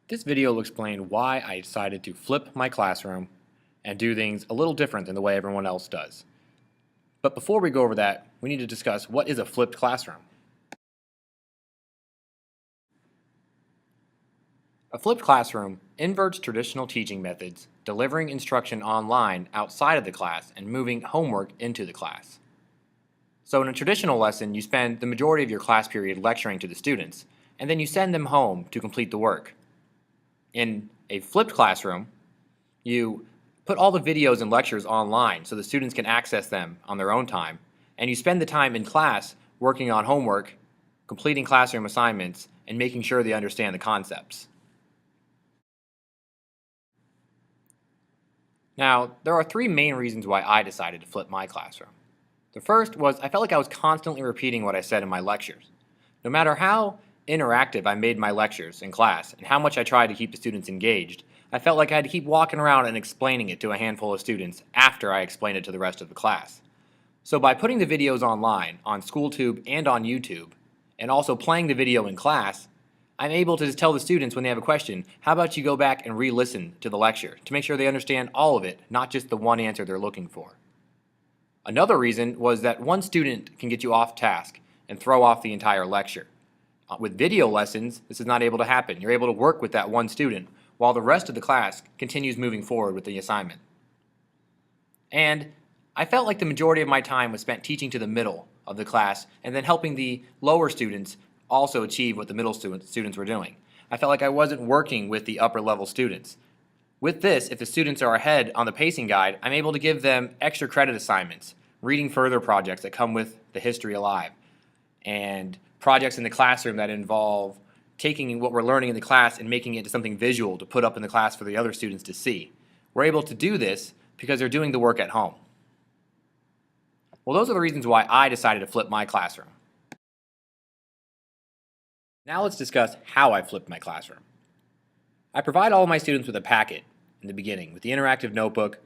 This video will explain why I decided to flip my classroom and do things a little different than the way everyone else does. But before we go over that, we need to discuss what is a flipped classroom. A flipped classroom inverts traditional teaching methods, delivering instruction online outside of the class and moving homework into the class. So in a traditional lesson, you spend the majority of your class period lecturing to the students, and then you send them home to complete the work. In a flipped classroom, you put all the videos and lectures online so the students can access them on their own time, and you spend the time in class working on homework, completing classroom assignments, and making sure they understand the concepts. Now, there are three main reasons why I decided to flip my classroom. The first was I felt like I was constantly repeating what I said in my lectures. No matter how interactive I made my lectures in class and how much I tried to keep the students engaged, I felt like I had to keep walking around and explaining it to a handful of students after I explained it to the rest of the class. So by putting the videos online, on SchoolTube and on YouTube, and also playing the video in class, I'm able to just tell the students when they have a question, how about you go back and re-listen to the lecture to make sure they understand all of it, not just the one answer they're looking for. Another reason was that one student can get you off task and throw off the entire lecture. With video lessons, this is not able to happen. You're able to work with that one student while the rest of the class continues moving forward with the assignment. And I felt like the majority of my time was spent teaching to the middle of the class and then helping the lower students also achieve what the middle students were doing. I felt like I wasn't working with the upper level students. With this, if the students are ahead on the pacing guide, I'm able to give them extra credit assignments, reading further projects that come with the History Alive, and projects in the classroom that involve taking what we're learning in the class and making it into something visual to put up in the class for the other students to see. We're able to do this because they're doing the work at home. Well, those are the reasons why I decided to flip my classroom. Now let's discuss how I flipped my classroom. I provide all of my students with a packet in the beginning with the interactive notebook,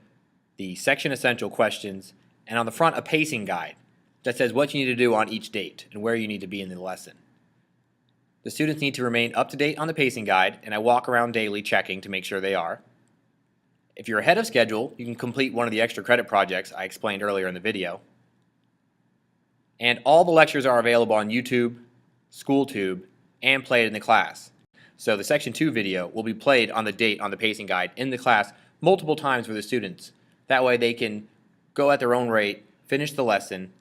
the section essential questions, and on the front a pacing guide that says what you need to do on each date and where you need to be in the lesson. The students need to remain up to date on the pacing guide, and I walk around daily checking to make sure they are. If you're ahead of schedule, you can complete one of the extra credit projects I explained earlier in the video. And all the lectures are available on YouTube, SchoolTube, and played in the class. So the Section 2 video will be played on the date on the pacing guide in the class multiple times for the students. That way they can go at their own rate, finish the lesson,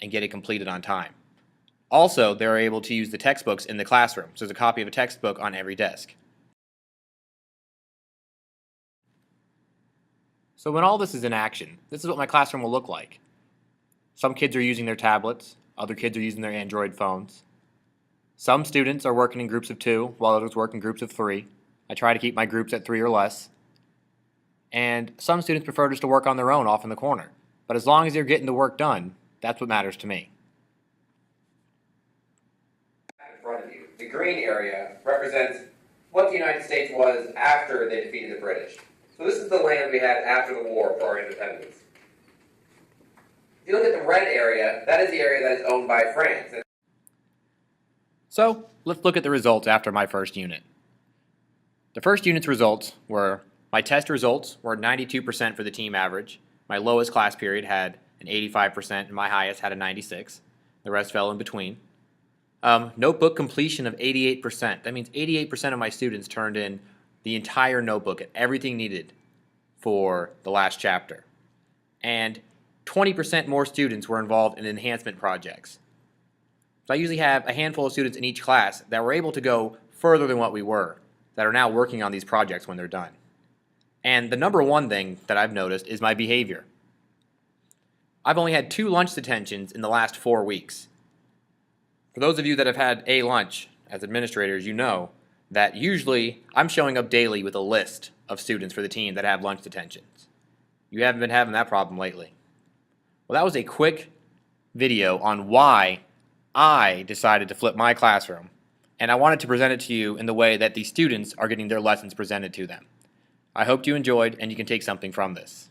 and get it completed on time. Also, they're able to use the textbooks in the classroom, so there's a copy of a textbook on every desk. So when all this is in action, this is what my classroom will look like. Some kids are using their tablets, other kids are using their Android phones. Some students are working in groups of 2, while others work in groups of 3. I try to keep my groups at 3 or less. And some students prefer just to work on their own off in the corner. But as long as they're getting the work done, that's what matters to me. In front of you, the green area represents what the United States was after they defeated the British. So this is the land we had after the war for our independence. If you look at the red area, that is the area that is owned by France. So let's look at the results after my first unit. The first unit's results were, my test results were 92% for the team average. My lowest class period had an 85% and my highest had a 96. The rest fell in between. Notebook completion of 88%. That means 88% of my students turned in the entire notebook and everything needed for the last chapter. And 20% more students were involved in enhancement projects. So I usually have a handful of students in each class that were able to go further than what we were, that are now working on these projects when they're done. And the number one thing that I've noticed is my behavior. I've only had 2 lunch detentions in the last 4 weeks. For those of you that have had a lunch as administrators, you know that usually I'm showing up daily with a list of students for the team that have lunch detentions. You haven't been having that problem lately. Well, that was a quick video on why I decided to flip my classroom, and I wanted to present it to you in the way that the students are getting their lessons presented to them. I hope you enjoyed and you can take something from this.